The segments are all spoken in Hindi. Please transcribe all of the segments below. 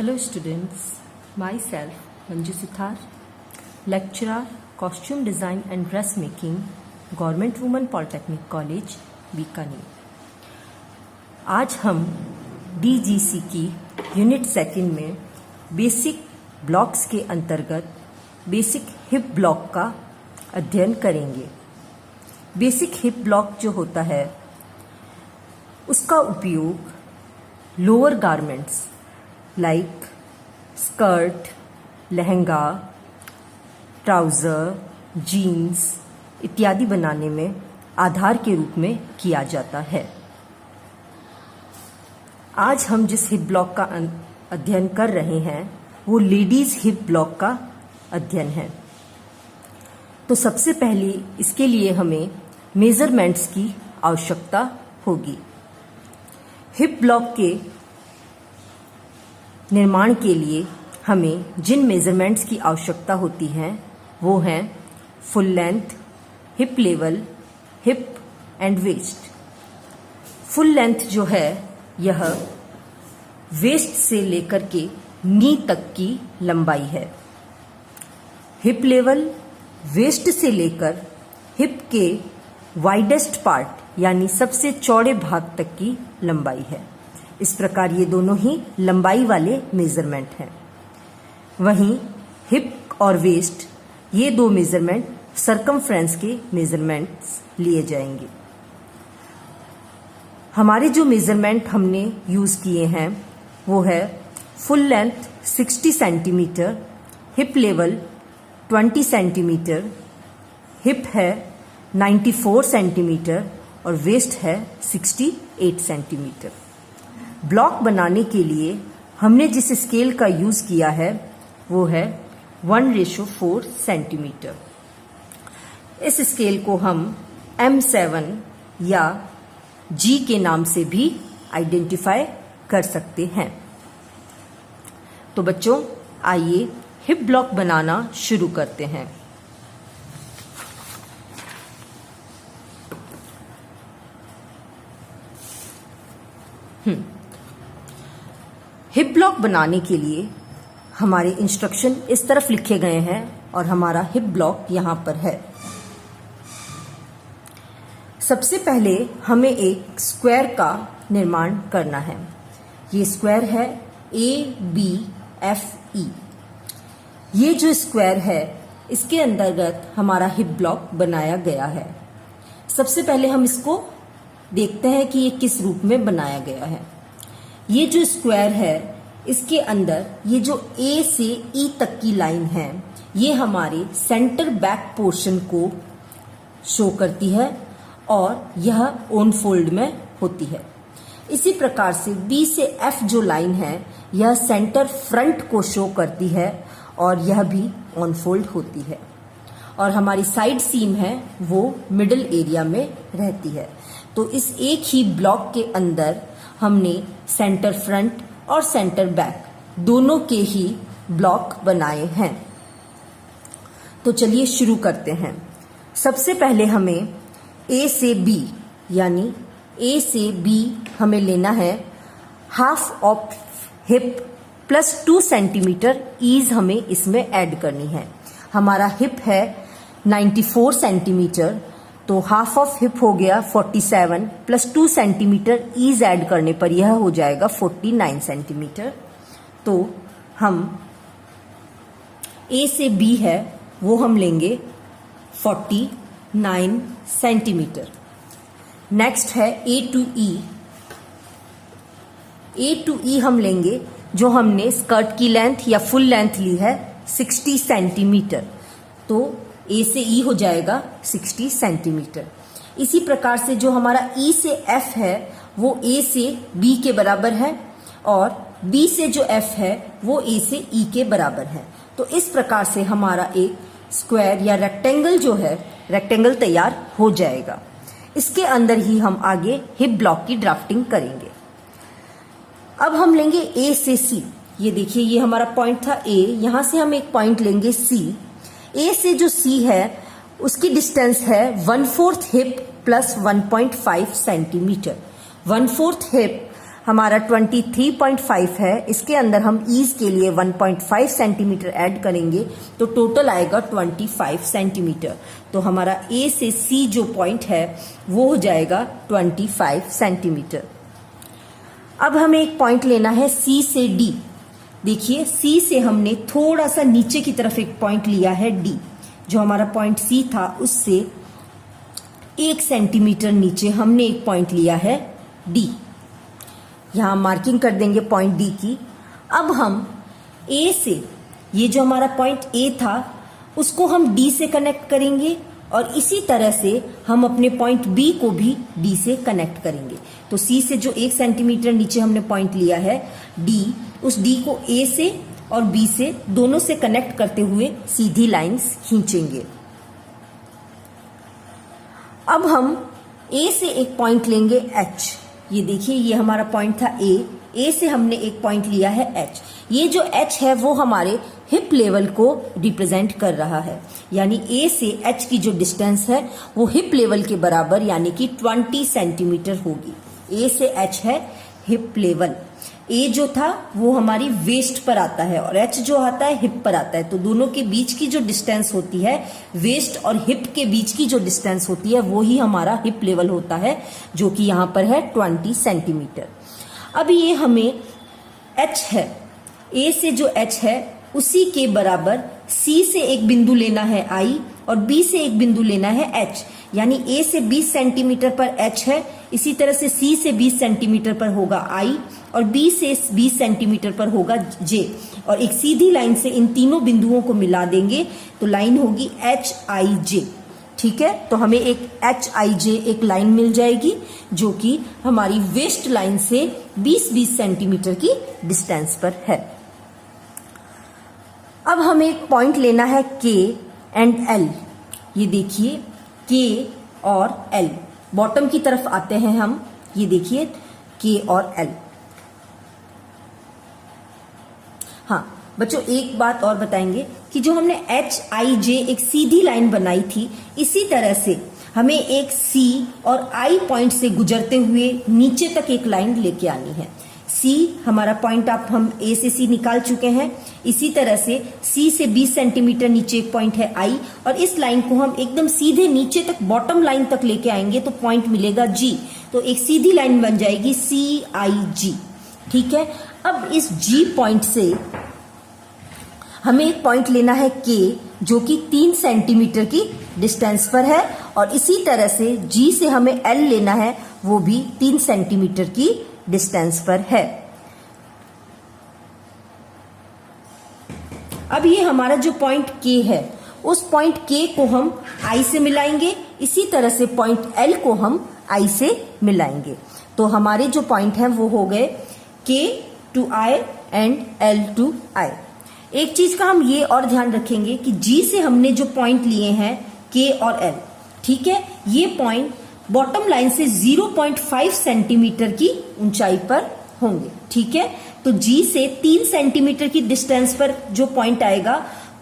Hello students, myself Manju Suthar, lecturer, costume design and dressmaking, Government Women Polytechnic College, Bikaner. आज हम DGC की यूनिट सेकंड में बेसिक ब्लॉक्स के अंतर्गत बेसिक हिप ब्लॉक का अध्ययन करेंगे। बेसिक हिप ब्लॉक जो होता है उसका उपयोग lower garments like skirt, lehenga, trouser, jeans इत्यादि बनाने में आधार के रूप में किया जाता है। आज हम जिस हिप ब्लॉक का अध्ययन कर रहे हैं वो लेडीज हिप ब्लॉक का अध्ययन है। तो सबसे पहले इसके लिए हमें मेजरमेंट्स की आवश्यकता होगी। हिप ब्लॉक के निर्माण के लिए हमें जिन मेजरमेंट्स की आवश्यकता होती है वो हैं full length, hip level, hip and waist. Full length जो है यह वेस्ट से लेकर के नी तक की लंबाई है। हिप लेवल वेस्ट से लेकर हिप के वाइडेस्ट पार्ट यानी सबसे चौड़े भाग तक की लंबाई है। इस प्रकार ये दोनों ही लंबाई वाले मेजरमेंट हैं। वहीं हिप और वेस्ट ये दो मेजरमेंट सरकमफ्रेंस के मेजरमेंट्स लिए जाएंगे। हमारे जो मेजरमेंट हमने यूज किए हैं वो है full length 60 centimetre, hip level 20 centimetre, hip है 94 सेंटीमीटर और वेस्ट है 68 सेंटीमीटर। ब्लॉक बनाने के लिए हमने जिस स्केल का यूज किया है वो है 1:4 सेंटीमीटर। इस स्केल को हम M7 या G के नाम से भी आइडेंटिफाई कर सकते हैं। तो बच्चों आइए हिप ब्लॉक बनाना शुरू करते हैं। हिप ब्लॉक बनाने के लिए हमारे इंस्ट्रक्शन इस तरफ लिखे गए हैं और हमारा हिप ब्लॉक यहां पर है। सबसे पहले हमें एक स्क्वायर का निर्माण करना है। ये स्क्वायर है ABFE। ये जो स्क्वायर है इसके अंतर्गत हमारा हिप ब्लॉक बनाया गया है। सबसे पहले हम इसको देखते हैं कि ये किस रूप में बनाया गया है। ये जो स्क्वायर है इसके अंदर ये जो A से E तक की लाइन है ये हमारे सेंटर बैक पोर्शन को शो करती है और यह ऑन फोल्ड में होती है। इसी प्रकार से B से F जो लाइन है यह सेंटर फ्रंट को शो करती है और यह भी ऑन फोल्ड होती है। और हमारी साइड सीम है वो मिडिल एरिया में रहती है। तो इस एक ही ब्लॉक के अंदर हमने सेंटर फ्रंट और सेंटर बैक दोनों के ही ब्लॉक बनाए हैं। तो चलिए शुरू करते हैं। सबसे पहले हमें A से B यानी A से B हमें लेना है half of hip plus 2 centimetre ease हमें इसमें ऐड करनी है। हमारा हिप है 94 सेंटीमीटर तो हाफ ऑफ हिप हो गया 47 प्लस 2 सेंटीमीटर ईज ऐड करने पर यह हो जाएगा 49 सेंटीमीटर। तो हम A से B है वो हम लेंगे 49 सेंटीमीटर। नेक्स्ट है A to E। A to E हम लेंगे जो हमने स्कर्ट की लेंथ या फुल लेंथ ली है 60 सेंटीमीटर तो A से E हो जाएगा 60 सेंटीमीटर। इसी प्रकार से जो हमारा E से F है वो A से B के बराबर है और B से जो F है वो A से E के बराबर है। तो इस प्रकार से हमारा एक स्क्वायर या रेक्टेंगल जो है रेक्टेंगल तैयार हो जाएगा। इसके अंदर ही हम आगे हिप ब्लॉक की ड्राफ्टिंग करेंगे। अब हम लेंगे A से C। ये देखिए ये हमारा पॉइंट था A, यहां से हम एक पॉइंट लेंगे C। A से जो C है उसकी डिस्टेंस है 1/4 हिप प्लस 1.5 सेंटीमीटर। 1/4 हिप हमारा 23.5 है, इसके अंदर हम ईज के लिए 1.5 सेंटीमीटर ऐड करेंगे तो टोटल आएगा 25 सेंटीमीटर। तो हमारा ए से सी जो पॉइंट है वो हो जाएगा 25 सेंटीमीटर। अब हमें एक पॉइंट लेना है सी से डी। देखिए सी से हमने थोड़ा सा नीचे की तरफ एक पॉइंट लिया है डी। जो हमारा पॉइंट सी था उससे 1 सेंटीमीटर नीचे हमने एक पॉइंट लिया है डी। यहां मार्किंग कर देंगे पॉइंट डी की। अब हम ए से, ये जो हमारा पॉइंट ए था उसको हम डी से कनेक्ट करेंगे और इसी तरह से हम अपने पॉइंट बी को भी डी से कनेक्ट करेंगे। तो सी से जो 1 सेंटीमीटर नीचे हमने पॉइंट लिया है डी, उस डी को ए से और बी से दोनों से कनेक्ट करते हुए सीधी लाइंस खींचेंगे। अब हम ए से एक पॉइंट लेंगे एच। ये देखिए ये हमारा पॉइंट था ए से हमने एक पॉइंट लिया है एच। ये जो एच है वो हमारे हिप लेवल को रिप्रेजेंट कर रहा है, यानी ए से एच की जो डिस्टेंस है वो हिप लेवल के बराबर यानी कि 20 सेंटीमीटर होगी। ए से एच है हिप लेवल। ए जो था वो हमारी वेस्ट पर आता है और एच जो आता है हिप पर आता है। तो दोनों के बीच की जो डिस्टेंस होती है, वेस्ट और हिप के बीच की जो डिस्टेंस होती है वो ही हमारा हिप लेवल होता है, जो कि यहां पर है 20 सेंटीमीटर। अब ये हमें एच है, ए से जो एच है उसी के बराबर सी से एक बिंदु लेना है आई और बी से एक बिंदु लेना है एच। यानी ए से 20 सेंटीमीटर पर एच है, इसी तरह से सी से 20 सेंटीमीटर पर होगा आई और बी से 20 सेंटीमीटर पर होगा जे। और एक सीधी लाइन से इन तीनों बिंदुओं को मिला देंगे तो लाइन होगी एच आई जे। ठीक है, तो हमें एक एच आई जे एक लाइन मिल जाएगी जो कि हमारी वेस्ट लाइन से 20-20 सेंटीमीटर की डिस्टेंस पर है। अब हमें एक पॉइंट लेना है के एंड एल। ये देखिए के और एल, बॉटम की तरफ आते हैं हम। ये देखिए के और एल। हाँ बच्चों, एक बात और बताएंगे कि जो हमने एच आई जे एक सीधी लाइन बनाई थी, इसी तरह से हमें एक सी और आई पॉइंट से गुजरते हुए नीचे तक एक लाइन लेके आनी है। सी हमारा पॉइंट आप हम ए से सी निकाल चुके हैं। इसी तरह से सी से 20 सेंटीमीटर नीचे एक पॉइंट है आई और इस लाइन को हम एकदम सीधे नीचे तक बॉटम लाइन तक लेके आएंगे तो पॉइंट मिलेगा जी। तो एक सीधी लाइन बन जाएगी सी आई जी। ठीक है, अब इस जी पॉइंट से हमें एक पॉइंट लेना है के जो कि 3 सेंटीमीटर की डिस्टेंस पर है और इसी तरह से जी से हमें एल लेना है, वो भी 3 सेंटीमीटर की डिस्टेंस पर है। अब ये हमारा जो पॉइंट के है, उस पॉइंट के को हम आई से मिलाएंगे, इसी तरह से पॉइंट एल को हम आई से मिलाएंगे। तो हमारे जो पॉइंट हैं वो हो गए K two I and L two I. एक चीज का हम ये और ध्यान रखेंगे कि जी से हमने जो पॉइंट लिए हैं के और एल, ठीक है, ये पॉइंट बॉटम लाइन से 0.5 सेंटीमीटर की ऊंचाई पर होंगे। ठीक है, तो जी से 3 सेंटीमीटर की डिस्टेंस पर जो पॉइंट आएगा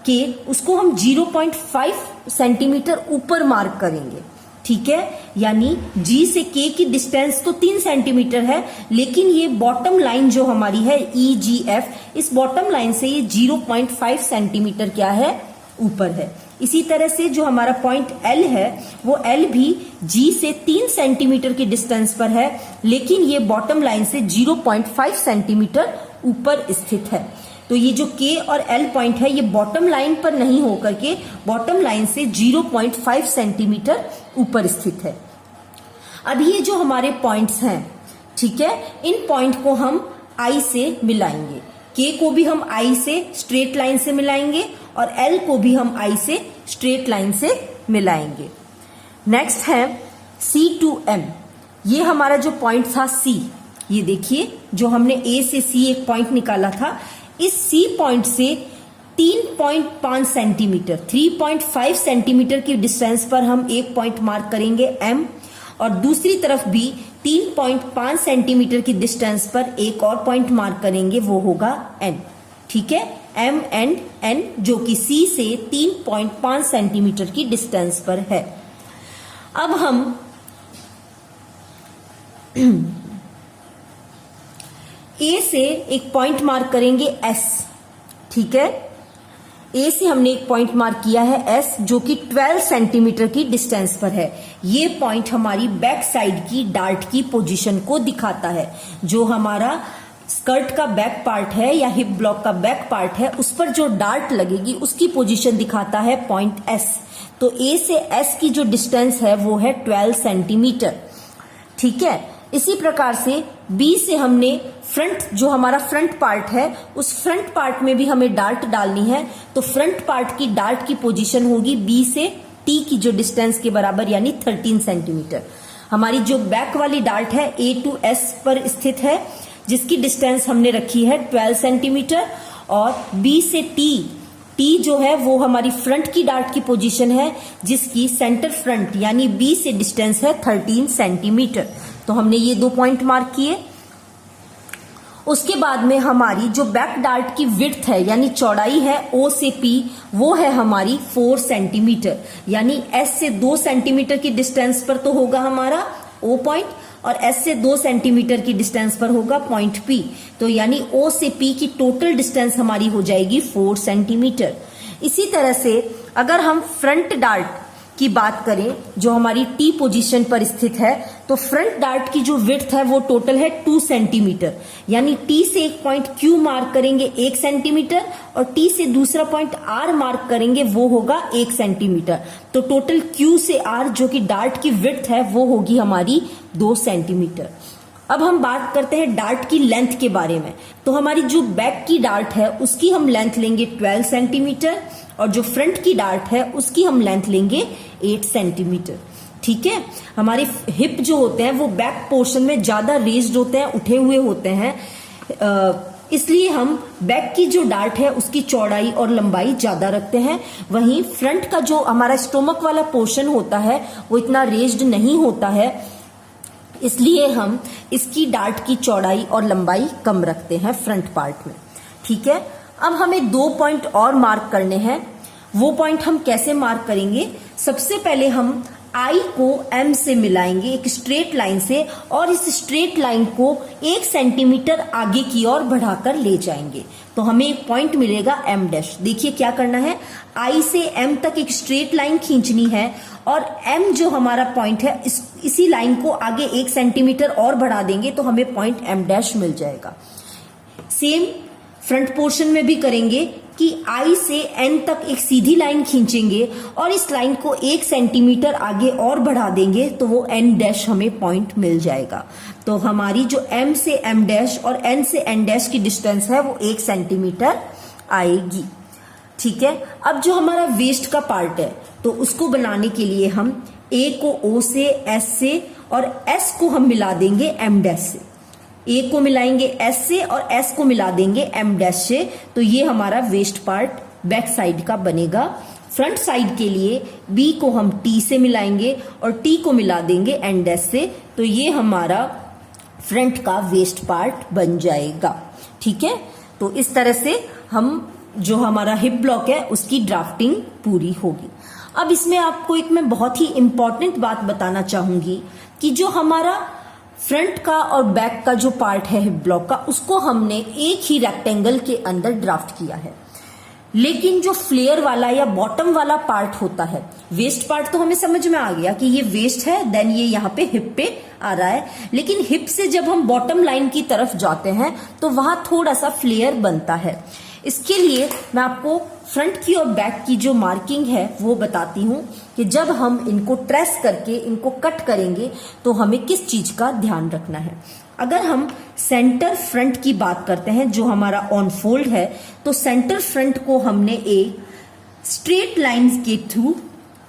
के, उसको हम 0.5 सेंटीमीटर ऊपर मार्क करेंगे। ठीक है, यानी जी से के की डिस्टेंस तो 3 सेंटीमीटर है, लेकिन ये बॉटम लाइन जो हमारी है ई जी एफ, इस बॉटम लाइन से ये 0.5 सेंटीमीटर क्या है, ऊपर है। इसी तरह से जो हमारा पॉइंट एल है, वो एल भी जी से 3 सेंटीमीटर की डिस्टेंस पर है, लेकिन ये बॉटम लाइन से 0.5 सेंटीमीटर ऊपर स्थित है। तो ये जो के और एल पॉइंट है, ये बॉटम लाइन पर नहीं होकर के बॉटम लाइन से 0.5 सेंटीमीटर ऊपर स्थित है। अब ये जो हमारे पॉइंट्स हैं, ठीक है, इन पॉइंट को हम आई से मिलाएंगे। के को भी हम आई से स्ट्रेट लाइन से मिलाएंगे और एल को भी हम आई से स्ट्रेट लाइन से मिलाएंगे। नेक्स्ट है सी टू एम। ये हमारा जो पॉइंट था सी, ये देखिए जो हमने ए से सी एक पॉइंट निकाला था, इस सी पॉइंट से 3.5 सेंटीमीटर 3.5 सेंटीमीटर की डिस्टेंस पर हम एक पॉइंट मार्क करेंगे एम, और दूसरी तरफ भी 3.5 सेंटीमीटर की डिस्टेंस पर एक और पॉइंट मार्क करेंगे, वो होगा एन। ठीक है, एम एंड एन, जो कि सी से 3.5 सेंटीमीटर की डिस्टेंस पर है। अब हम ए से एक पॉइंट मार्क करेंगे एस, ठीक है। ए से हमने एक पॉइंट मार्क किया है एस, जो कि 12 सेंटीमीटर की डिस्टेंस पर है। ये पॉइंट हमारी बैक साइड की डार्ट की पोजीशन को दिखाता है। जो हमारा स्कर्ट का बैक पार्ट है या हिप ब्लॉक का बैक पार्ट है, उस पर जो डार्ट लगेगी उसकी पोजीशन दिखाता है पॉइंट एस। तो ए से एस की जो डिस्टेंस है वो है 12 सेंटीमीटर, ठीक है। इसी प्रकार से बी से हमने फ्रंट, जो हमारा फ्रंट पार्ट है, उस फ्रंट पार्ट में भी हमें डार्ट डालनी है। तो फ्रंट पार्ट की डार्ट की पोजीशन होगी बी से टी की जो डिस्टेंस के बराबर, यानी 13 सेंटीमीटर। हमारी जो बैक वाली डार्ट है ए टू एस पर स्थित है, जिसकी डिस्टेंस हमने रखी है 12 सेंटीमीटर। और बी से टी जो है वो हमारी फ्रंट की डार्ट की पोजीशन है, जिसकी सेंटर फ्रंट यानी बी से डिस्टेंस है 13 सेंटीमीटर। तो हमने ये 2 पॉइंट मार्क किए। उसके बाद में हमारी जो बैक डार्ट की विड्थ है यानी चौड़ाई है ओ से पी, वो है हमारी 4 सेंटीमीटर, यानी एस से 2 सेंटीमीटर की डिस्टेंस पर तो होगा हमारा ओ पॉइंट, और एस से 2 सेंटीमीटर की डिस्टेंस पर होगा पॉइंट पी। तो यानी ओ से पी की टोटल डिस्टेंस हमारी हो जाएगी 4 सेंटीमीटर। इसी तरह से अगर हम फ्रंट डार्ट की बात करें, जो हमारी टी पोजीशन पर स्थित है, तो फ्रंट डार्ट की जो विड्थ है वो टोटल है 2 सेंटीमीटर, यानी टी से एक पॉइंट क्यू मार्क करेंगे 1 सेंटीमीटर, और टी से दूसरा पॉइंट आर मार्क करेंगे वो होगा 1 सेंटीमीटर। तो टोटल क्यू से आर जो कि डार्ट की विड्थ है वो होगी हमारी 2 सेंटीमीटर। अब हम बात करते हैं डार्ट की लेंथ के बारे में। तो हमारी जो बैक की डार्ट है उसकी हम लेंथ लेंगे 12 सेंटीमीटर, और जो फ्रंट की डार्ट है उसकी हम लेंथ लेंगे 8 सेंटीमीटर, ठीक है। हमारे हिप जो होते हैं वो बैक पोर्शन में ज्यादा रेज्ड होते हैं, उठे हुए होते हैं, इसलिए हम बैक की जो डार्ट है उसकी चौड़ाई और लंबाई ज्यादा रखते हैं। वहीं फ्रंट का जो हमारा स्टोमक वाला पोर्शन होता है वो इतना रेज्ड नहीं होता है, इसलिए हम इसकी डार्ट की चौड़ाई और लंबाई कम रखते हैं फ्रंट पार्ट में, ठीक है। अब हमें 2 पॉइंट और मार्क करने हैं। वो पॉइंट हम कैसे मार्क करेंगे? सबसे पहले हम आई को एम से मिलाएंगे एक स्ट्रेट लाइन से, और इस स्ट्रेट लाइन को 1 सेंटीमीटर आगे की ओर बढ़ाकर ले जाएंगे, तो हमें एक पॉइंट मिलेगा एम डैश। देखिए क्या करना है, आई से एम तक एक स्ट्रेट लाइन खींचनी है, और एम जो हमारा पॉइंट है इसी लाइन को आगे 1 सेंटीमीटर और बढ़ा देंगे तो हमें पॉइंट एम डैश मिल जाएगा। सेम फ्रंट पोर्शन में भी करेंगे कि आई से एन तक एक सीधी लाइन खींचेंगे और इस लाइन को 1 सेंटीमीटर आगे और बढ़ा देंगे तो वो एन डैश हमें पॉइंट मिल जाएगा। तो हमारी जो एम से एम डैश और एन से एन डैश की डिस्टेंस है वो 1 सेंटीमीटर आएगी, ठीक है। अब जो हमारा वेस्ट का पार्ट है तो उसको बनाने के लिए हम ए को ओ से, एस से, और एस को हम मिला देंगे एम डैश से। ए को मिलाएंगे एस से और एस को मिला देंगे एम डैश से, तो ये हमारा वेस्ट पार्ट बैक साइड का बनेगा। फ्रंट साइड के लिए बी को हम टी से मिलाएंगे और टी को मिला देंगे एन डैश से, तो ये हमारा फ्रंट का वेस्ट पार्ट बन जाएगा, ठीक है। तो इस तरह से हम जो हमारा हिप ब्लॉक है उसकी ड्राफ्टिंग पूरी होगी। अब इसमें आपको एक मैं बहुत ही इंपॉर्टेंट बात बताना चाहूंगी कि जो हमारा फ्रंट का और बैक का जो पार्ट है हिप ब्लॉक का, उसको हमने एक ही रेक्टेंगल के अंदर ड्राफ्ट किया है, लेकिन जो फ्लेयर वाला या बॉटम वाला पार्ट होता है, वेस्ट पार्ट तो हमें समझ में आ गया कि ये वेस्ट है, देन ये यहाँ पे हिप पे आ रहा है, लेकिन हिप से जब हम बॉटम लाइन की तरफ जाते हैं तो वहां थोड़ा सा फ्लेयर बनता है। इसके लिए मैं आपको फ्रंट की और बैक की जो मार्किंग है वो बताती हूँ कि जब हम इनको ट्रेस करके इनको कट करेंगे तो हमें किस चीज का ध्यान रखना है। अगर हम सेंटर फ्रंट की बात करते हैं जो हमारा ऑन फोल्ड है, तो सेंटर फ्रंट को हमने एक स्ट्रेट लाइन के थ्रू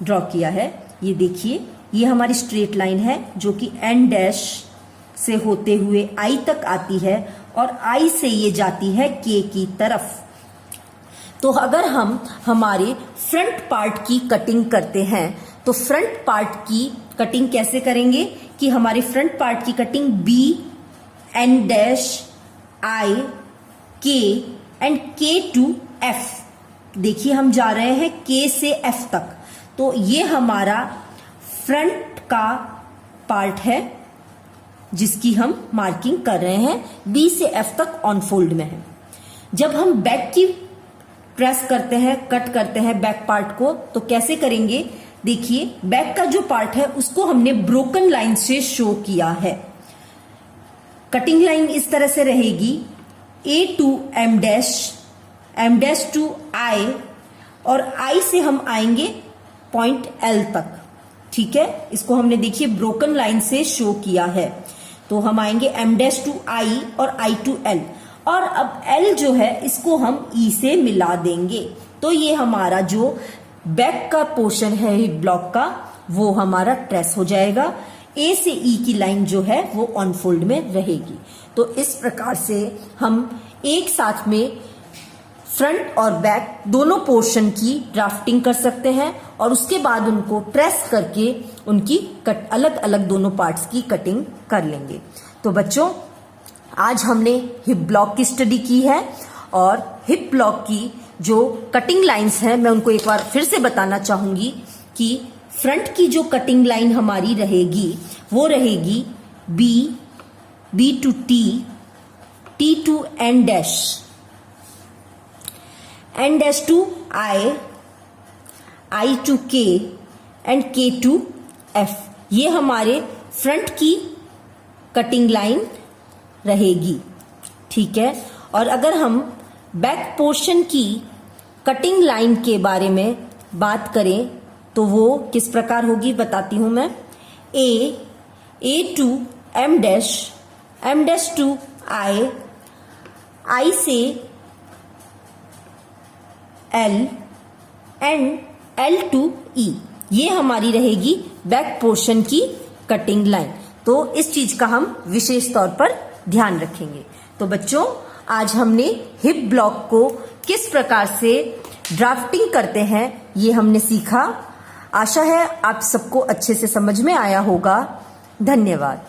ड्रॉ किया है। ये देखिए, ये हमारी स्ट्रेट लाइन है जो कि एन डैश से होते हुए आई तक आती है और आई से ये जाती है के की तरफ। तो अगर हम हमारे फ्रंट पार्ट की कटिंग करते हैं तो फ्रंट पार्ट की कटिंग कैसे करेंगे कि हमारे फ्रंट पार्ट की कटिंग बी, एन डैश, आई, के एंड के टू एफ। देखिए हम जा रहे हैं के से एफ तक, तो ये हमारा फ्रंट का पार्ट है जिसकी हम मार्किंग कर रहे हैं, बी से एफ तक ऑन फोल्ड में है। जब हम बैक की प्रेस करते हैं, कट करते हैं बैक पार्ट को, तो कैसे करेंगे? देखिए, बैक का जो पार्ट है उसको हमने ब्रोकन लाइन से शो किया है। कटिंग लाइन इस तरह से रहेगी, ए टू एम डैश टू आई, और आई से हम आएंगे पॉइंट एल तक। ठीक है, इसको हमने देखिए ब्रोकन लाइन से शो किया है। तो हम आएंगे एम डैश टू आई और आई टू एल, और अब एल जो है इसको हम ई से मिला देंगे। तो ये हमारा जो बैक का पोर्शन है हिप ब्लॉक का, वो हमारा ट्रेस हो जाएगा। ए से ई की लाइन जो है वो ऑन फोल्ड में रहेगी। तो इस प्रकार से हम एक साथ में फ्रंट और बैक दोनों पोर्शन की ड्राफ्टिंग कर सकते हैं, और उसके बाद उनको ट्रेस करके उनकी अलग अलग दोनों पार्ट्स की कटिंग कर लेंगे। तो बच्चों, आज हमने हिप ब्लॉक की स्टडी की है, और हिप ब्लॉक की जो कटिंग लाइंस हैं मैं उनको एक बार फिर से बताना चाहूंगी कि फ्रंट की जो कटिंग लाइन हमारी रहेगी वो रहेगी B two T two N dash two I two K, and K two F. ये हमारे फ्रंट की कटिंग लाइन रहेगी। ठीक है, और अगर हम बैक पोर्शन की कटिंग लाइन के बारे में बात करें तो वो किस प्रकार होगी बताती हूं मैं। ए टू एम डैश टू आई से एल, एंड एल टू ई। ये हमारी रहेगी बैक पोर्शन की कटिंग लाइन। तो इस चीज का हम विशेष तौर पर ध्यान रखेंगे। तो बच्चों, आज हमने हिप ब्लॉक को किस प्रकार से ड्राफ्टिंग करते हैं ये हमने सीखा। आशा है आप सबको अच्छे से समझ में आया होगा। धन्यवाद।